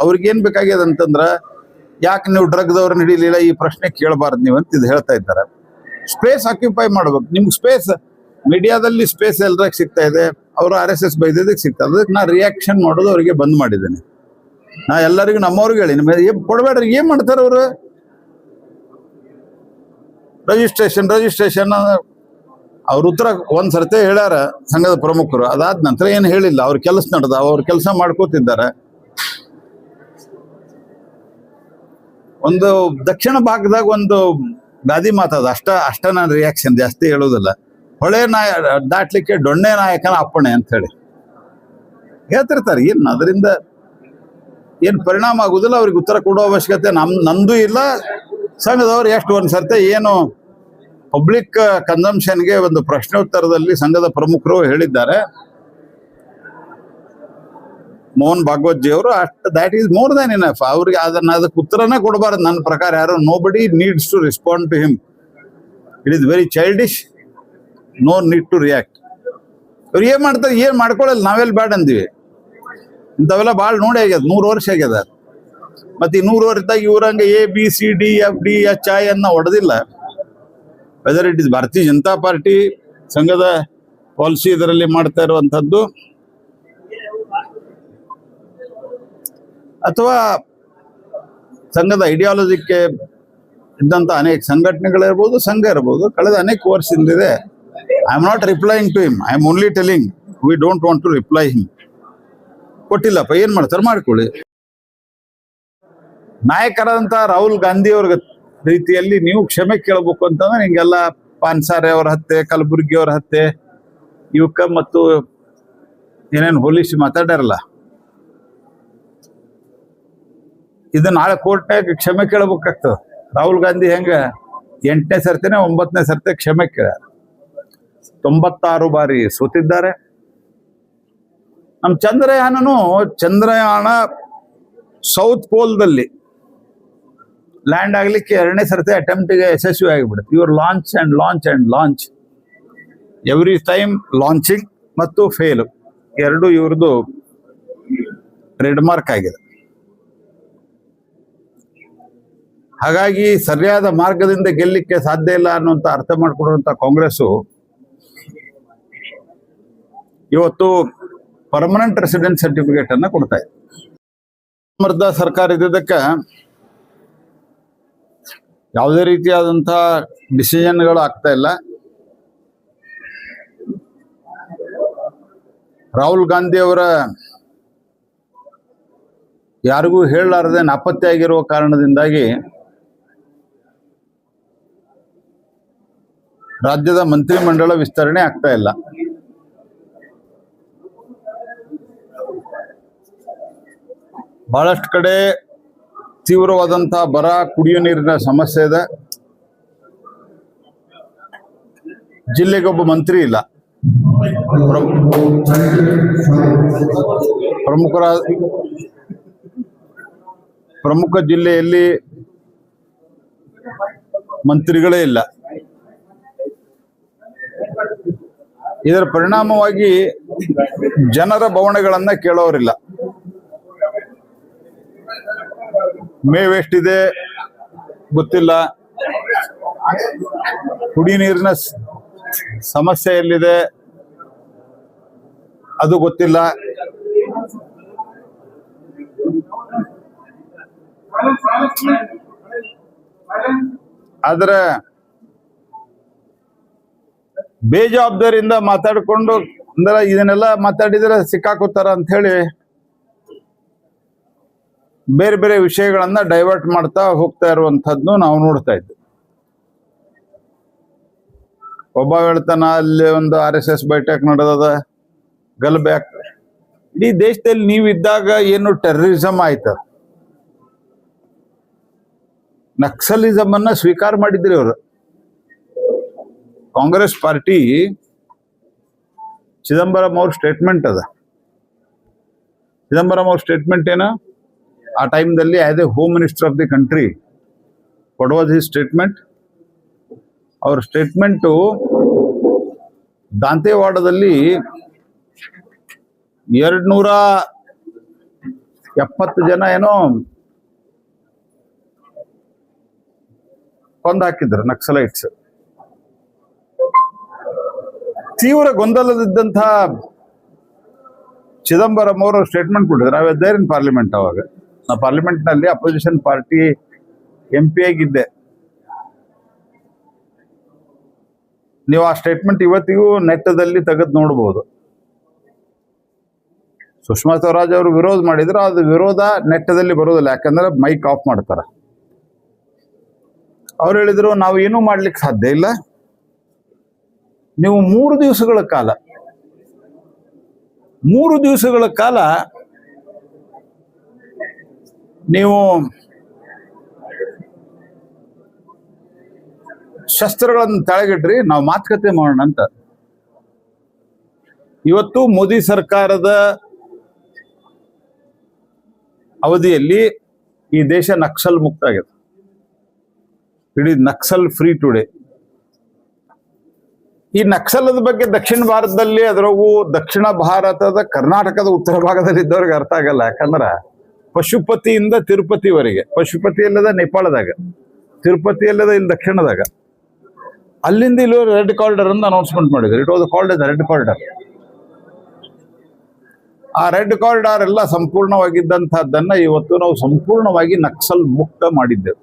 ಅವ್ರಿಗೇನ್ ಬೇಕಾಗ್ಯದ ಅಂತಂದ್ರ ಯಾಕೆ ನೀವು ಡ್ರಗ್ದವ್ರನ್ನ ಹಿಡಿಲಿಲ್ಲ ಈ ಪ್ರಶ್ನೆ ಕೇಳಬಾರ್ದು ನೀವು ಅಂತ ಇದು ಹೇಳ್ತಾ ಇದ್ದಾರೆ. ಸ್ಪೇಸ್ ಆಕ್ಯುಪೈ ಮಾಡ್ಬೇಕು. ನಿಮ್ಗೆ ಸ್ಪೇಸ್ ಮೀಡಿಯಾದಲ್ಲಿ ಸ್ಪೇಸ್ ಎಲ್ರಾಗ ಸಿಗ್ತಾ ಇದೆ, ಅವರು RSS ಬೈದಿದ್ದಕ್ಕೆ ಸಿಗ್ತಾ ಇದೆ. ಅದಕ್ಕೆ ನಾ ರಿಯಾಕ್ಷನ್ ಮಾಡೋದು ಅವ್ರಿಗೆ ಬಂದ್ ಮಾಡಿದ್ದೇನೆ. ನಾ ಎಲ್ಲರಿಗೂ ನಮ್ಮವ್ರಿಗೆ ಹೇಳಿ ಕೊಡ್ಬೇಡ್ರಿ. ಏನ್ ಮಾಡ್ತಾರ ಅವರು? ರಿಜಿಸ್ಟ್ರೇಷನ್ ಅವ್ರ ಉತ್ತರ ಒಂದ್ಸರ್ತಿ ಹೇಳ್ಯಾರ ಸಂಘದ ಪ್ರಮುಖರು. ಅದಾದ ನಂತರ ಏನು ಹೇಳಿಲ್ಲ. ಅವ್ರ ಕೆಲಸ ನಡೆದ, ಅವ್ರ ಕೆಲಸ ಮಾಡ್ಕೋತಿದ್ದಾರೆ. ಒಂದು ದಕ್ಷಿಣ ಭಾಗದಾಗ ಒಂದು ಗಾದಿ ಮಾತದ, ಅಷ್ಟ ನನ್ನ ರಿಯಾಕ್ಷನ್, ಜಾಸ್ತಿ ಹೇಳೋದಿಲ್ಲ. ಹೊಳೆ ದಾಟ್ಲಿಕ್ಕೆ ಡೊಣ್ಣೆ ನಾಯಕನ ಅಪ್ಪಣೆ ಅಂತ ಹೇಳಿ ಹೇಳ್ತಿರ್ತಾರೆ. ಏನ್ ಅದರಿಂದ ಏನ್ ಪರಿಣಾಮ ಆಗುದಿಲ್ಲ. ಅವ್ರಿಗೆ ಉತ್ತರ ಕೊಡೋ ಅವಶ್ಯಕತೆ ನಂದು ಇಲ್ಲ. ಸಂಘದವ್ರು ಎಷ್ಟು ಒಂದ್ಸರ್ತಿ ಏನು ಪಬ್ಲಿಕ್ ಕನ್ಸಂಪ್ಷನ್ಗೆ ಒಂದು ಪ್ರಶ್ನೋತ್ತರದಲ್ಲಿ ಸಂಘದ ಪ್ರಮುಖರು ಹೇಳಿದ್ದಾರೆ. ಮೋಹನ್ ಭಾಗವತ್ ಜಿ ಅವರು that is more than enough. ಅವ್ರಿಗೆ ಅದಕ್ಕೆ ಉತ್ತರನೇ ಕೊಡಬಾರ್ದು ನನ್ನ ಪ್ರಕಾರ. ಯಾರು nobody needs to respond to him. It is very childish. No need to react. ಅವ್ರು ಏನ್ ಮಾಡ್ತಾರೆ? ಏನ್ ಮಾಡ್ಕೊಳ್ಳಲ್ಲ. ನಾವೆಲ್ಲ ಬ್ಯಾಡ್ ಅಂದಿವಿ. ಇಂಥವೆಲ್ಲ ಭಾಳ ನೋಡಿ ಆಗ್ಯದ. 100 ವರ್ಷ ಆಗ್ಯದ. ಮತ್ತೆ ಈ 100 ವರ್ಷದಾಗ ಇವ್ರಂಗ ABCDFDHI ಅನ್ನ ಹೊಡೆದಿಲ್ಲ. ವೆದರ್ ಇಟ್ ಇಸ್ ಭಾರತೀಯ ಜನತಾ ಪಾರ್ಟಿ ಸಂಘದ ಪಾಲಿಸಿ ಇದರಲ್ಲಿ ಮಾಡ್ತಾ ಇರುವಂತದ್ದು, ಅಥವಾ ಸಂಘದ ಐಡಿಯಾಲಜಿಕ್ಕೆ ಇದ್ದಂತ ಅನೇಕ ಸಂಘಟನೆಗಳಿರ್ಬೋದು, ಸಂಘ ಇರ್ಬೋದು, ಕಳೆದ ಅನೇಕ ವರ್ಷದಿಂದಿದೆ. I am not replying to him. I am only telling we don't want to reply him. ಕೊಟ್ಟಿಲ್ಲಪ್ಪ, ಏನ್ ಮಾಡ್ತಾರೆ ಮಾಡ್ಕೊಳ್ಳಿ. ನಾಯಕರಾದಂತ ರಾಹುಲ್ ಗಾಂಧಿ ಅವ್ರ ರೀತಿಯಲ್ಲಿ ನೀವು ಕ್ಷಮೆ ಕೇಳಬೇಕು ಅಂತಂದ್ರೆ ನಿಂಗೆಲ್ಲ ಪಾನ್ಸಾರೆ ಅವ್ರ ಹತ್ಯೆ, ಕಲಬುರ್ಗಿ ಅವ್ರ ಹತ್ಯೆ, ಇವಕ್ಕ ಮತ್ತು ಏನೇನು ಹೋಲಿಸಿ ಮಾತಾಡ್ಯಾರಲ್ಲ, ಇದು ನಾಳೆ ಕೋರ್ಟ್ನಾಗ ಕ್ಷಮೆ ಕೇಳಬೇಕಾಗ್ತದೆ. ರಾಹುಲ್ ಗಾಂಧಿ ಹೆಂಗ 8ನೇ ಸರ್ತಿನೇ 9ನೇ ಸರ್ತಿ ಕ್ಷಮೆ ಕೇಳ್ಯಾರ. 96 ಬಾರಿ ಸೋತಿದ್ದಾರೆ. ನಮ್ಮ ಚಂದ್ರಯಾನ ಸೌತ್ ಪೋಲ್ದಲ್ಲಿ ಲ್ಯಾಂಡ್ ಆಗ್ಲಿಕ್ಕೆ 2ನೇ ಸರ್ತಿ ಅಟೆಂಪ್ಟಿಗೆ ಯಶಸ್ವಿ ಆಗಿಬಿಡುತ್ತೆ. ಇವ್ರು ಲಾಂಚ್ ಎವ್ರಿ ಟೈಮ್ ಲಾಂಚಿಂಗ್ ಮತ್ತು ಫೇಲ್ ಎರಡು ಇವ್ರದ್ದು ಟ್ರೇಡ್ ಮಾರ್ಕ್ ಆಗಿದೆ. ಹಾಗಾಗಿ ಸರಿಯಾದ ಮಾರ್ಗದಿಂದ ಗೆಲ್ಲಿಕ್ಕೆ ಸಾಧ್ಯ ಇಲ್ಲ ಅನ್ನುವಂತ ಅರ್ಥ ಮಾಡಿಕೊಡುವಂತ ಕಾಂಗ್ರೆಸ್ಸು ಇವತ್ತು ಪರ್ಮನೆಂಟ್ ರೆಸಿಡೆನ್ಸ್ ಸರ್ಟಿಫಿಕೇಟ್ ಅನ್ನ ಕೊಡ್ತಾ ಇದೆ. ಸಮರ್ಥ ಸರ್ಕಾರ ಇದ್ದಕ್ಕೆ ಯಾವುದೇ ರೀತಿಯಾದಂಥ ಡಿಸಿಷನ್ಗಳು ಆಗ್ತಾ ಇಲ್ಲ. ರಾಹುಲ್ ಗಾಂಧಿ ಅವರ ಯಾರಿಗೂ ಹೇಳಲಾರದೆ ನಾಪತ್ತೆ ಆಗಿರುವ ಕಾರಣದಿಂದಾಗಿ ರಾಜ್ಯದ ಮಂತ್ರಿಮಂಡಲ ವಿಸ್ತರಣೆ ಆಗ್ತಾ ಇಲ್ಲ. ಬಹಳಷ್ಟು ಕಡೆ ತೀವ್ರವಾದಂತಹ ಬರ, ಕುಡಿಯೋ ನೀರಿನ ಸಮಸ್ಯೆ ಇದೆ. ಜಿಲ್ಲೆಗೊಬ್ಬ ಮಂತ್ರಿ ಇಲ್ಲ. ಪ್ರಮುಖ ಜಿಲ್ಲೆಯಲ್ಲಿ ಮಂತ್ರಿಗಳೇ ಇಲ್ಲ. ಇದರ ಪರಿಣಾಮವಾಗಿ ಜನರ ಬವಣೆಗಳನ್ನ ಕೇಳೋರಿಲ್ಲ. ಮೇವೆಷ್ಟಿದೆ ಗೊತ್ತಿಲ್ಲ, ಕುಡಿ ನೀರಿನ ಸಮಸ್ಯೆ ಎಲ್ಲಿದೆ ಅದು ಗೊತ್ತಿಲ್ಲ. ಆದ್ರೆ ಬೇಜವಾಬ್ದಾರಿಯಿಂದ ಮಾತಾಡಿಕೊಂಡು ಅಂದ್ರೆ ಇದನ್ನೆಲ್ಲ ಮಾತಾಡಿದ್ರೆ ಸಿಕ್ಕಾಕೋತಾರ ಅಂತ ಹೇಳಿ ಬೇರೆ ಬೇರೆ ವಿಷಯಗಳನ್ನ ಡೈವರ್ಟ್ ಮಾಡ್ತಾ ಹೋಗ್ತಾ ಇರುವಂತಹದ್ದು ನಾವು ನೋಡ್ತಾ ಇದ್ವಿ. ಒಬ್ಬ ಹೇಳ್ತಾನ ಅಲ್ಲಿ ಒಂದು RSS ಬೈಠಕ್ ನಡೆದದ, ಗಲಭೆ ಆಗ್ತದೆ. ಇಡೀ ದೇಶದಲ್ಲಿ ನೀವಿದ್ದಾಗ ಏನು ಟೆರರಿಸಮ್ ಆಯ್ತು, ನಕ್ಸಲಿಸಮ್ ಅನ್ನ ಸ್ವೀಕಾರ ಮಾಡಿದ್ರಿ ಅವರು. ಕಾಂಗ್ರೆಸ್ ಪಾರ್ಟಿ ಚಿದಂಬರಂ ಅವ್ರ ಸ್ಟೇಟ್ಮೆಂಟ್ ಅದ. ಚಿದಂಬರಂ ಅವ್ರ ಸ್ಟೇಟ್ಮೆಂಟ್ ಏನು, ಆ ಟೈಮ್ದಲ್ಲಿ as a home minister of the country what was his statement? ಅವ್ರ ಸ್ಟೇಟ್ಮೆಂಟು ದಾಂತೆವಾಡದಲ್ಲಿ 200 70 ಜನ ಏನೋ ಕೊಂದು ಹಾಕಿದ್ರು ನಕ್ಸಲೈಟ್ಸ್. ತೀವ್ರ ಗೊಂದಲದಿದ್ದಂತಹ ಚಿದಂಬರಂ ಅವರು ಸ್ಟೇಟ್ಮೆಂಟ್ ಕೊಟ್ಟಿದ್ರು. ನಾವ್ ದೇರ್ ಇನ್ ಪಾರ್ಲಿಮೆಂಟ್. ಅವಾಗ ನಾ ಪಾರ್ಲಿಮೆಂಟ್ ನಲ್ಲಿ ಅಪೋಸಿಷನ್ ಪಾರ್ಟಿ MP ಆಗಿದ್ದೆ. ನೀವು ಆ ಸ್ಟೇಟ್ಮೆಂಟ್ ಇವತ್ತಿಗೂ ನೆಟ್ಟದಲ್ಲಿ ತೆಗೆದು ನೋಡ್ಬೋದು. ಸುಷ್ಮಾ ಸ್ವರಾಜ್ ಅವರು ವಿರೋಧ ಮಾಡಿದ್ರು, ಅದು ವಿರೋಧ ನೆಟ್ಟದಲ್ಲಿ ಬರೋದಿಲ್ಲ, ಯಾಕಂದ್ರೆ ಮೈಕ್ ಆಫ್ ಮಾಡ್ತಾರೆ. ಅವ್ರು ಹೇಳಿದ್ರು ನಾವು ಏನೂ ಮಾಡ್ಲಿಕ್ಕೆ ಸಾಧ್ಯ ಇಲ್ಲ, ನೀವು 3 ದಿವಸಗಳ ಕಾಲ ನೀವು ಶಸ್ತ್ರಗಳನ್ನು ತೆಳಗಿಡ್ರಿ, ನಾವು ಮಾತುಕತೆ ಮಾಡೋಣ ಅಂತ. ಇವತ್ತು ಮೋದಿ ಸರ್ಕಾರದ ಅವಧಿಯಲ್ಲಿ ಈ ದೇಶ ನಕ್ಸಲ್ ಮುಕ್ತ ಆಗಿದೆ. It is Naxal free today. ಈ ನಕ್ಸಲದ ಬಗ್ಗೆ ದಕ್ಷಿಣ ಭಾರತದಲ್ಲಿ, ಅದರಗೂ ದಕ್ಷಿಣ ಭಾರತದ ಕರ್ನಾಟಕದ ಉತ್ತರ ಭಾಗದಲ್ಲಿ ಇದ್ದವ್ರಿಗೆ ಅರ್ಥ ಆಗಲ್ಲ. ಯಾಕಂದ್ರೆ ಪಶುಪತಿಯಿಂದ ತಿರುಪತಿವರೆಗೆ, ಪಶುಪತಿ ಎಲ್ಲದ ನೇಪಾಳದಾಗ, ತಿರುಪತಿ ಎಲ್ಲದ ಇಲ್ಲಿ ದಕ್ಷಿಣದಾಗ, ಅಲ್ಲಿಂದ ಇಲ್ಲಿ ರೆಡ್ ಕಾರಿಡಾರ್ ಅಂತ ಅನೌನ್ಸ್ಮೆಂಟ್ ಮಾಡಿದ್ರು. It was called as red corridor. ಆ ರೆಡ್ ಕಾರಿಡಾರ್ ಎಲ್ಲ ಸಂಪೂರ್ಣವಾಗಿದ್ದಂತಹದ್ದನ್ನ ಇವತ್ತು ನಾವು ಸಂಪೂರ್ಣವಾಗಿ ನಕ್ಸಲ್ ಮುಕ್ತ ಮಾಡಿದ್ದೆವು.